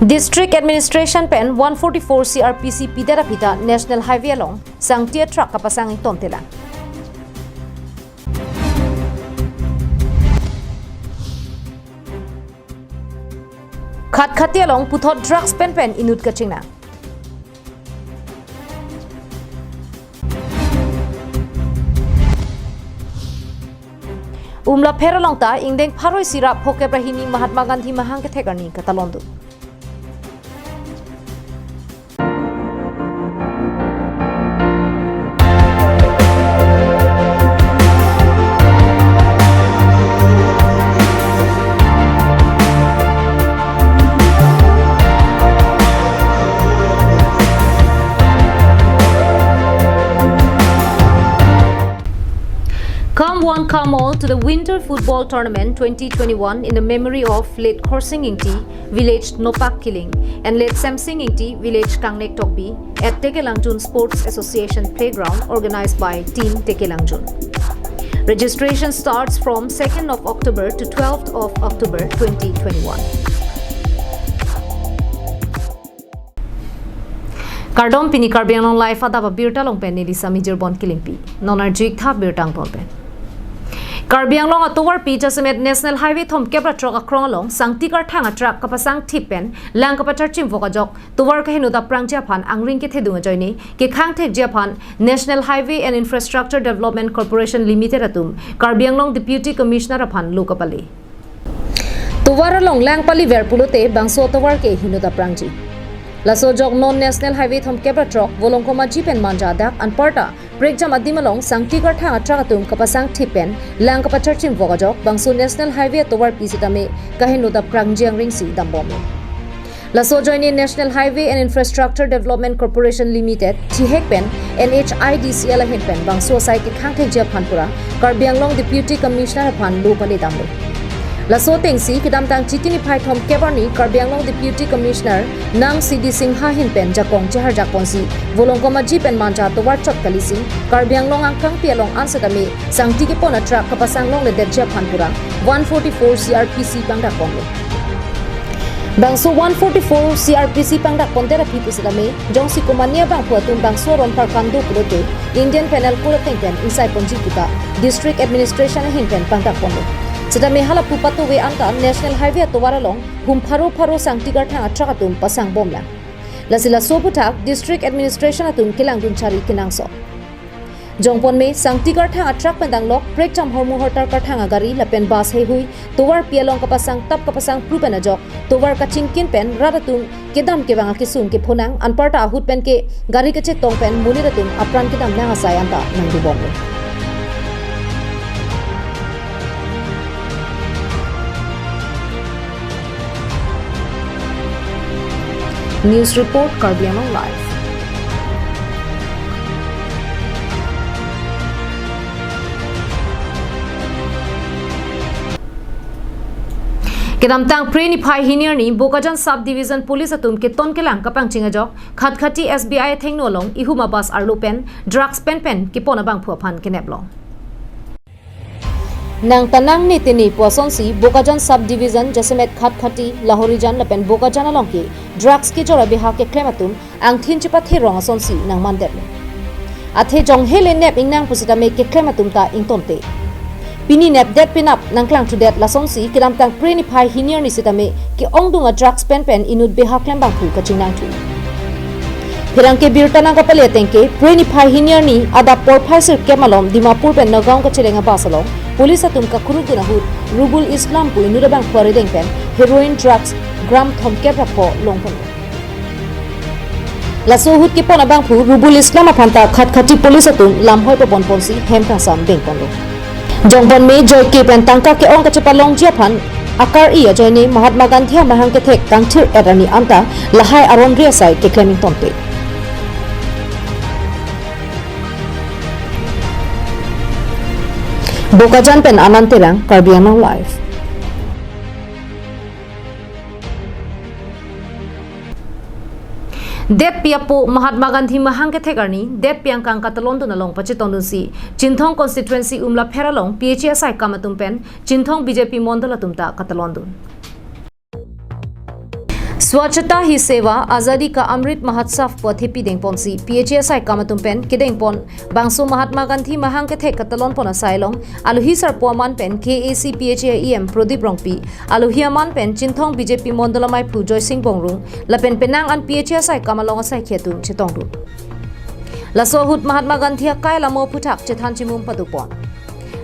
District Administration Pen 144 CRPC Pidera Pita National Highway along Sangtia Truck Kapasang Tontela. Khat along Puthot Drugs Pen Inut Kachina. Umla Peralong ta Ingdeng Paroi Sirap Hoke Brahini Mahatma Gandhi Mahang Ketegarni Katalondo. Come one, come all to the Winter Football Tournament 2021 in the memory of late Khorsing Ingti, village Nopak Killing, and late Samsing Ingti, village Kangnek Tokpi at Tekelangjun Sports Association Playground organized by Team Tekelangjun. Registration starts from 2nd of October to 12th of October 2021. Kardom Pini Karbiang Life Adap Abirta Long Pen Nilisa Major Bon Killing Pi, Nonarjik Thap Birtang Tolpen. Karbiang long atowar pi jasemet National Highway thom kebra truck akrong along sangtikar thanga truck kapasang thipen lang kapatar chim vokajok towar ka hinu da prangja phan angring ke thedunga joini ke khang thek japhan National Highway and Infrastructure Development Corporation Limited atum Karbiang long Deputy Commissioner aphan lokapali towar along lang pali verpulote bangso towar ke hinu da prangji Laso jog non-national highway thom kebra truck volong koma jipen manja dak an parta break jam adimalong sangtikar thanga truck atum kapasang thipen lang kapachar chim vokajok bangso national highway towar pisitame kahinu da prangjiang ringsi dambome Laso joini National Highway and Infrastructure Development Corporation Limited Thihekpen NHIDCL hinpen bangso sai ke khangthek japhanpura Karbiang long Deputy Commissioner phan lopale damle Laso tengsi kidam tang chitini phai thom kebarni Karbiang long Deputy Commissioner Nang CD Singha hinpen jakong chahar jakponsi volongkoma jipen manja towar chot kalisi Karbiang long angkang pialong ansadame sangti ke pona truck kapasang long le derja phanpura 144 CRPC pangdak ponlo Bangso 144 CRPC pangdak pondera pipisidame jongsi komania bang puatum bangso ron parkando pulote Indian Penal Code tengpen insai ponji kita District Administration hinpen pangdak ponlo Sedami hala pupatu we anta National Highway towaralong humparo sangtigar thang atrakatum pasang bomla. Lasila sobutak District Administration atum kilangdun chari kinangso. Jongpon me sangtigar thang atrak pendang lok break jam hormu hortar kar thang agari lapen bas hei hui towar pialong kapasang tap kapasang prupen ajok towar kaching kin pen radatum kedam ke banga kisung ke phonang anparta ahut pen ke gari ke che tong pen muniratum apran kedam na asai anta nangdu bomle. News Report Karbiang Live. Kedamtang pre-nipai hinir ni Bokajan Subdivision Police atum ke ton ke lang kapang chingajok khatkhati SBI thengno long ihuma bas arlopen drugs pen ke pona bang phuaphan keneplong Nang tanang ni tini puasonsi Bokajan Subdivision Jasemet Khatkhati Lahorijan lapen Bokajan alongki drugs ki jora biha ke klematum ang thinchipa therong asonsi nang mandep athe jong hele nep ingnang pusitame ke klematum ta ingtonte pini nep det pinap nang klang to det lasonsi kidam tang preni phai hinir ni sitame ki ongdunga drugs pen inut biha klembang khu kachingnang thu Pirang ke Abirta nang kapale tengke preni phai hinir ni Adap por phaisir kemalom Dimapur pen nagaon ka chilenga basalong Polis atum ka kuruguna hut Rubul Islam pu inurabang pare dengpen heroin drugs gram thom kebra po longpon Laso hut ke pona bang pu Rubul Islam aphanta khatkhati polis atum lamhoi pa bon ponsi hemka sam bengpon lo Jongbon me joy ke pen tangka ke ong ka chapa long jiaphan akar iya joine Mahatma Gandhi mahang ke thek tangthir erani anta lahai aron ria sai ke claiming tonte Bokajan pen ananterang Karbiang Live. Dep piapo Mahatma Gandhi mahang ke thegarni dep piang kang katalon dun along pachiton si Chinthong constituency umla pheralong PHSI kamatum pen Chinthong BJP mondala tumta katalon dun स्वच्छता ही सेवा आजादी का Amrit Mahotsav पथेपी देंगपोंसी PHSI कामतुम के देंगपोन बांसो महात्मा गांधी महांग के थे कतलोन पोना साइलोंग आलुही सरपोमान पेन KAC PHAEM प्रदीप रोंगपी आलुहियामान पेन चिंथोंग BJP मंडलमाई फु जयसिंह बोंगरुंग लपेन पेनांग अन PHSI कामलोंग साइ खेतुन चितोंगरु लसोहुत महात्मा गांधी कायल अमो पुथाक चिथान चिमुम पदुपोन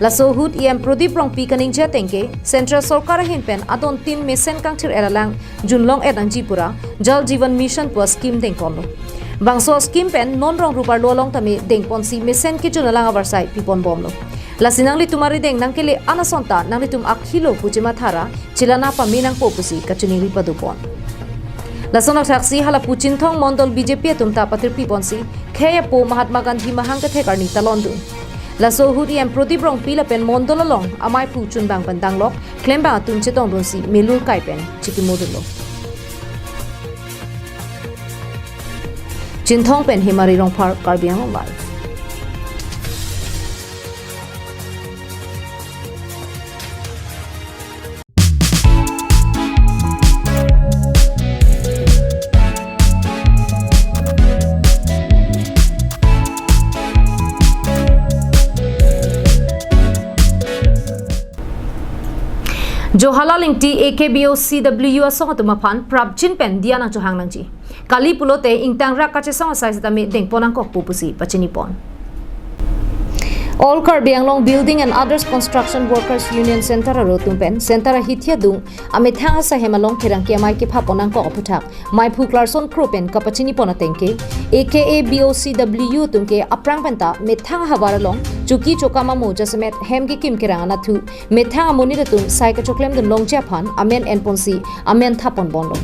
लसोहुत EM प्रदीप रोंगपी कनिंगजे तेंके सेंट्रल सरकार हिनपेन अदोन 3 मेसेन कांगथिर एरालांग जुनलोंग एदांजीपुरा जल जीवन मिशन प स्कीम देंगपोन बांसो स्कीम पेन नॉन रोंग रुपार लोलोंग तमे देंगपोन सी मेसेन के जुनलांग अवरसाइ पिपोन बोमलो लसिनांगली तुमारी देंग नंगकेले अनासोंता नांगली तुम अखिलो पुजिमा थारा चिलाना पमीनांग पोपुसी कचुनिंगली पदुपोन लसोनक साक्षी हाला पुचिनथोंग मंडल BJP तुमता पतिर पिपोनसी खेयपो महात्मा गांधी महांग के करनी तलोंदु लसोहुत EM प्रदीप रोंग पिलापेन मंडलोंग अमाय फु चुनबांग पंदांगलोक क्लेमबा तुम चितोंग रुंसी मेलुर काइपेन चिकिमोदुलो चिंथोंग पेन हिमारी रोंगफार कार्बियांग लाइव जो हलालिंग टी AKBO CW असोंग तुमफान प्राबचिन पेन दियाना चोहांग नंगजी काली पुलोते इंगतांग राकाचे सोंग साइसतमे देंगपोनांग कोक पुपुसी पचिनीपोन All Karbi Anglong Building and Others Construction Workers Union Center ro tumpen center hithia dung amethang sa hemalong kirangkia mai ke phaponang ko aputhak mai phu Clarkson Kropen kapachini pona tengke aka BOCW tumke aprang penta methang hawaralong chuki chokama mo jasmet hemge kim kiranga thu methang amoni tum sai ka choklem dun longcha phan amen enponsi amen thapon bondo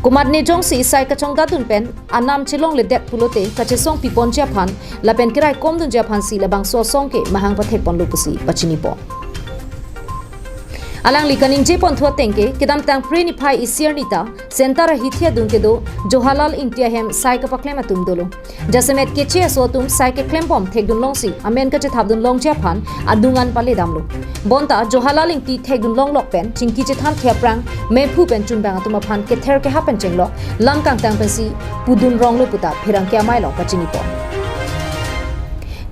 Kumar ने जोंसी साइ कचोंग दादुन pen अनाम चिलोंग ले देत पुलोते कचेसोंग पिपोन Japan लपेन किराय कोम दुन Japan सी लबांग सोसोंग के महांग पथे पोन लुपुसी पचिनी पो along लिकनिंग जे पोन थुआ तेंके किदाम तांग प्रेनि phi इसियरनिता centre हिथिया दुन के दो जोहालाल इंटिया हेम साइ का पक्लेमा तुम दोलो जसमेत केचे सो तुम साइ के क्लेम पम थेक दुन लोंसी अमेन कचे थाब दुन लोंग जापान अदुंगान पाले दामलो बोंता जोहालाल इंटी थेक दुन लोंग लोक पेन चिंकी चे थान थियाप्रांग मे फु पेन चुनबांग तुम फान के थेर के हापेन चेंगलो लंकांग तांग पेसी पुदुन रोंग लो पुता फिरंग के माइलो पचिनी पो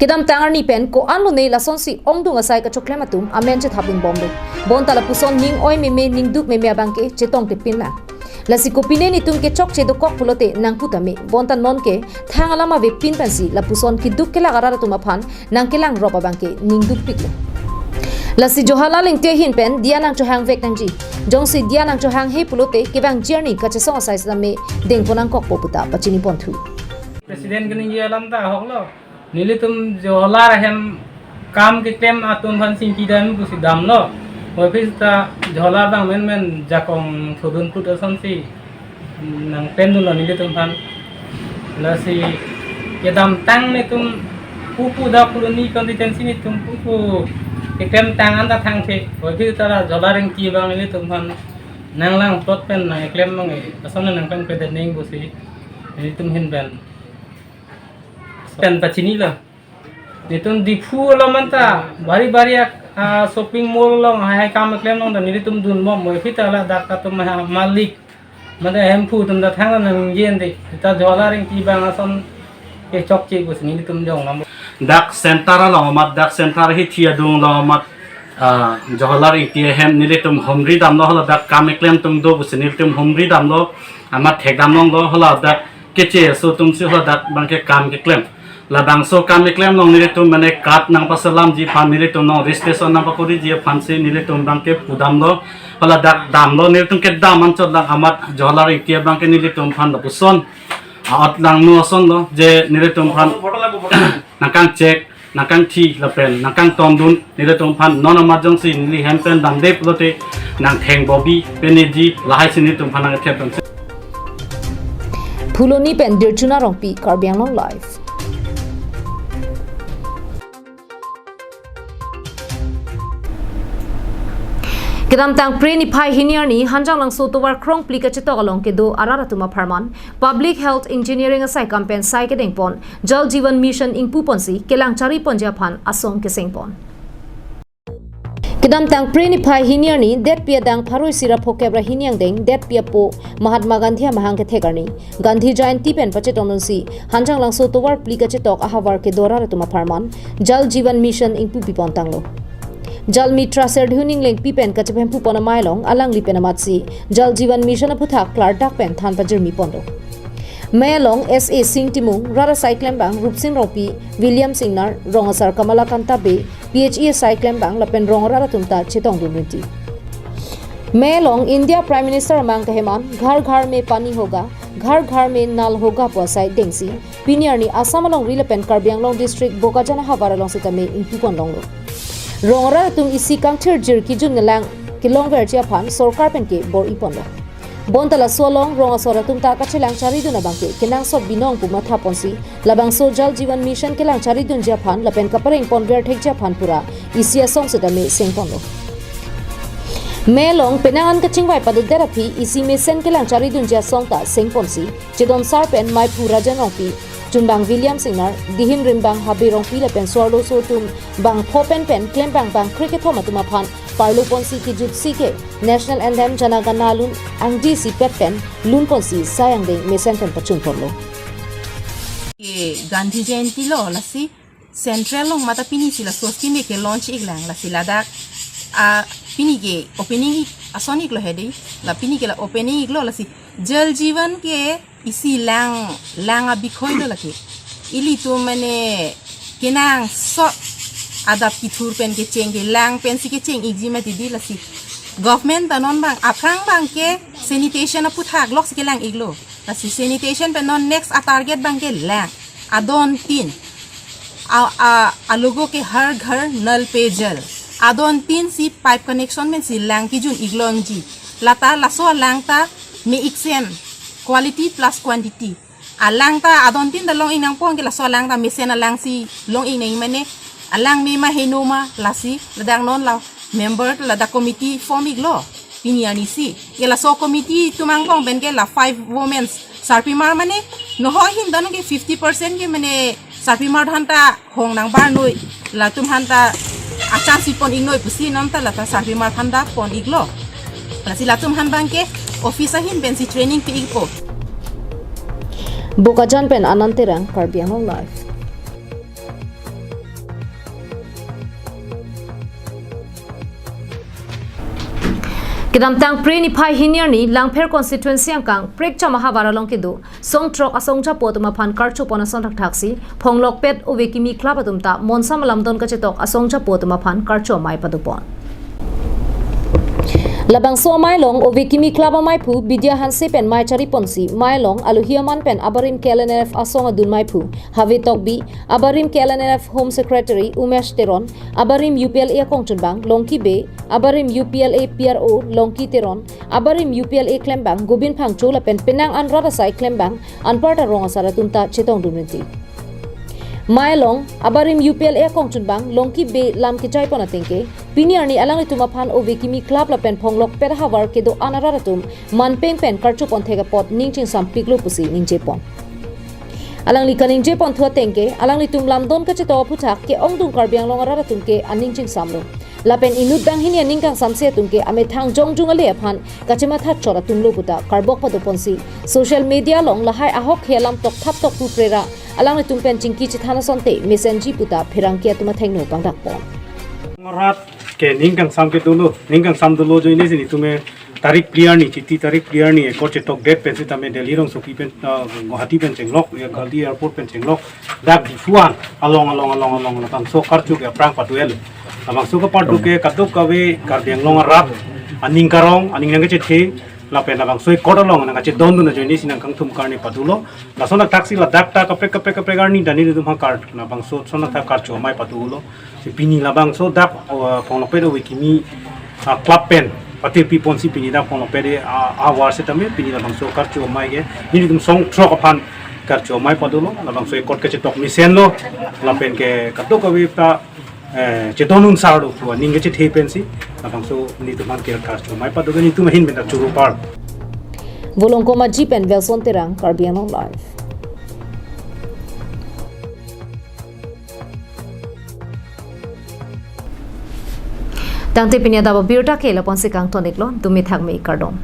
किदम तांगर नि पेन को आनु ने लासोंसी ओंगदुंग असai का चोक्लेमा तुम अमेन चे थाबिन बोंदो बोंता ला पुसोन निंग ओय मे निंग दुक मे बांके चेतोंग के पिनला लसी को पिने नि तुम के चोक चे दो कोक पुलोते नंग पुतमे बोंता नॉन के थांगलामा वे पिन पेंसी ला पुसोन की दुक के लगारा तुम फान नंग के लांग रोबा बांके निंग दुक पिकलो लसी जोहाला लिंगते हिन पेन दियानांग चोहांग वेक नंगजी जोंसी दियानांग चोहांग हे पुलोते केबांग जर्नी का चेसों असai समे देंगपोनांग कोक पोपुता पचिनी पोंथु प्रेसिडेंट के निये लमता होगलो नीले तुम जोला रहम काम के टेम तुम फन सिंह की दम बुसी दाम लो ऑफिस ता जोला बांग men जाकों थुदुन पुट असंसी नंग पेन दुन नीले तुम फन लसी के दाम तांग में तुम पुपु दा पुरनी कंसिस्टेंसी में तुम पुपु के टेम तांग अंदा थांग थे ऑफिस ता जोला रिंग की बांग नीले तुम फन नंगलांग प्लॉट पेन ना क्लेम मंगे असम नंग पेन पे देनिंग बुसी नीले तुम हिन पेन पेन पचिनी ला नितुम दिफु ला मनता बारी बारी शॉपिंग मॉल ला हाय काम क्लेम ला नि तुम दुन मो मोय फिता ला दाका तुम मालिक मने हम फु तुम दा थांग न येन दे ता जोला रिंग की बांग असम के चोक चे गुस नि तुम जोंग ला dak center ला मत dak center hi थिया दुंग ला मत जोला रिंग की हम नि तुम हमरी दाम लो हला dak काम क्लेम तुम दो गुस नि तुम हमरी दाम लो अमा थेक दाम लो हला dak केचे सो तुम से हला dak बांग के काम के claim labang so kami klaim nong nile tum mane kat nang pasalam ji fan nile tum nong registration nang pakuri ji fan se nile tum bang ke pudam lo hala dak dam lo nile tum ke dam an chot lang amat jolar itia bang ke nile tum fan lapuson at lang nu son lo je nile tum fan nakang check nakang thi lapen nakang tom dun nile tum fan non amajong si nile hempen dam de plote nang theng bobi peneji lahai sin nile tum fan nang thep tum phuloni pen dirchuna rongpi karbiang long live किदाम Thang प्रेनि phi हिनियरनी हांजांग लांग सोतोवार ख्रोंग प्लिका चितोगलोंग के दो आरारा तुमा फरमान public health engineering असai campaign साइ के देंगपोन जल जीवन mission इंगपु पोंसी Keylong चारी पंजा फान असोंग के सेंगपोन Kedam tang pre ni phai hiniar ni det pia dang pharoi sira phokebra hiniang deng det pia po Mahatma Gandhi mahang ke thegarni Gandhi Jayanti pen pache tononsi hanjang langso towar plika che tok ahawar ke dora ratuma farman Jal Jeevan Mission ingpu pipon tanglo Jal Mitra Serdhuning leng pipen kachepem pu pona mailong alang lipen amatsi Jal Jeevan Mission aputha klar dak pen than pajer mi pondo Melong SA Sing Timung Rara Cyclem Bang Rupsin Ropi William Singnar Rongasar Kamala Kanta Be PHE Cyclem Bang Lapen Rongara Tumta Chetong Dumriti Melong India Prime Minister Amang Kaheman Ghar Ghar Mein Pani Hoga Ghar Ghar Mein Nal Hoga Posai Dengsi Piniarni Assam along Rilapen Karbianglong District Bokajana Havara Long Sitame Impupon Longlo Rongara Tum Isi Kangchir Jir Kijun Nalang Kilong Verchia Pan Sorkar Penke Bor Ipondo Bontala solong ronga sora tumta kachelang charidun abangke kenang sot binong puma thaponsi labang so Jal Jeevan Mission kelang charidun japhan lapen kapareng ponver thek japhan pura isia song sedame sengpondo Melong penangan kachingwai padu therapy isi mesen kelang charidun ja songta sengponsi chedon sarpen mai pura janongpi Junbang William Singnar dihin rimbang habirong pila pen swarlo so tum bang thopen pen klembang bang cricket thoma tuma phan parlo ponsi ki jutsi ke national anthem janagana lun angdi si pen lun ponsi sayang de mesen pen pachun porlo ke Gandhi Jayanti lo lasi central long mata pini sila soski me ke launch iglang lasi ladak a pini ke opening asoni lo hedi la pini ke la opening iglo lasi Jal Jeevan ke isi lang abikhoy lo laki ili tu mane kenang so Adap ki thur pen ke cheng ke lang pen si ke cheng igji ma didi lasi government tanon bang aprang bang ke sanitation apu thak lok si ke lang iglo lasi sanitation pen non next a target bang ke lang adon tin a logo ke har ghar nal pe jal adon tin si pipe connection men si lang ki jun iglong ji lata laso lang ta me xm quality plus quantity alang ta adon tin da long inang pong ke laso lang ta mesen alang si long inang mane alang mi ma henuma lasi ladang non la member la committee form iglo piniani si yela so committee tumang kong ben ke la 5 women sarpi mar mane no ho him dan ke 50% ke mane sarpi mar hanta hong nang bar noi la tum hanta acha si pon inoi pusi nam ta la ta sarpi mar handa pon iglo la si la tum han bang ke officer him ben si training pi igpo Bokajan pen ananterang Karbianglong live Kedam tang pre ni phai hiniar ni langpher constituency angkang prek chama habara long kedu song trok asong cha potuma phan karchu pona son thak thaksi phonglok pet ovekimi club atumta monsa malamdon ka chetok asong cha potuma phan karchu mai padupon Labang so mai long ovekimi club mai phu bidya hanse pen mai chari ponsi mai long aluhiaman pen abarim KLNF asong adun mai phu have tokbi abarim KLNF home secretary Umesh Teron abarim UPLA kongchunbang longki be abarim UPLA PRO longki Teron abarim UPLA klembang gobin phangcho la pen penang an rada sai klembang anparta ronga sara tumta chetong dumrenti Mailong abarim UPLA kongchunbang longki be lam ki chai pona tengke piniarni alangi tuma phan ovekimi club la pen phonglok per hawar ke do anararatum manpeng pen karchu pon thega pot ningching sam piklo pusi ningje pon alangli kaningje pon thua tengke alangli tum lamdon ka cheto phuthak ke ongdung karbiang longararatum ke aningching samlo lapen inut bang hinia ningkang samse tumke ame thang jongjung ale phan kachima that chora tumlo puta karbok padu ponsi social media long lahai ahok helam tok thap tok pu prera alangli tumpen chingki chithana sonte mesenji puta phirangkia tuma thengno pangdak pon Rat ke ningkang sam ke dulu ningkang sam dulu jo ini sini tume tarik clear ni citi tarik clear ni ekor cetok date pensi tame Delhi rong soki pen Guwahati pen cenglok ya Galdi airport pen cenglok dak difuan along tang so karchu ke prang patuel amang so ka padu ke katuk kawe Karbianglong rat aning karong aning nang ke cethe la pen abang soi kodolong nang ke don na jo ini sinang kang tum karni padulo la sona taxi la dak ta kapre garni dani dum ha kart na bang so sona ta karchu mai padulo si pini labang so dak phonopero wikimi club pen pati pipon si pini dak phonopere awar se tame pini labang so karchu mai ge ni dum song trok aphan karchu mai padulo labang so ekot ke chetok misen lo la pen ke kato kawi ta chetonun sardo tu ninge che the pen si labang so ni tuman ke karchu mai padulo ni tu mahin ben ta churu par Volongkoma jipen velson terang Karbianglong live tangte pinya da Abirta ke la pon se kang tonik lo tumi thak me kardom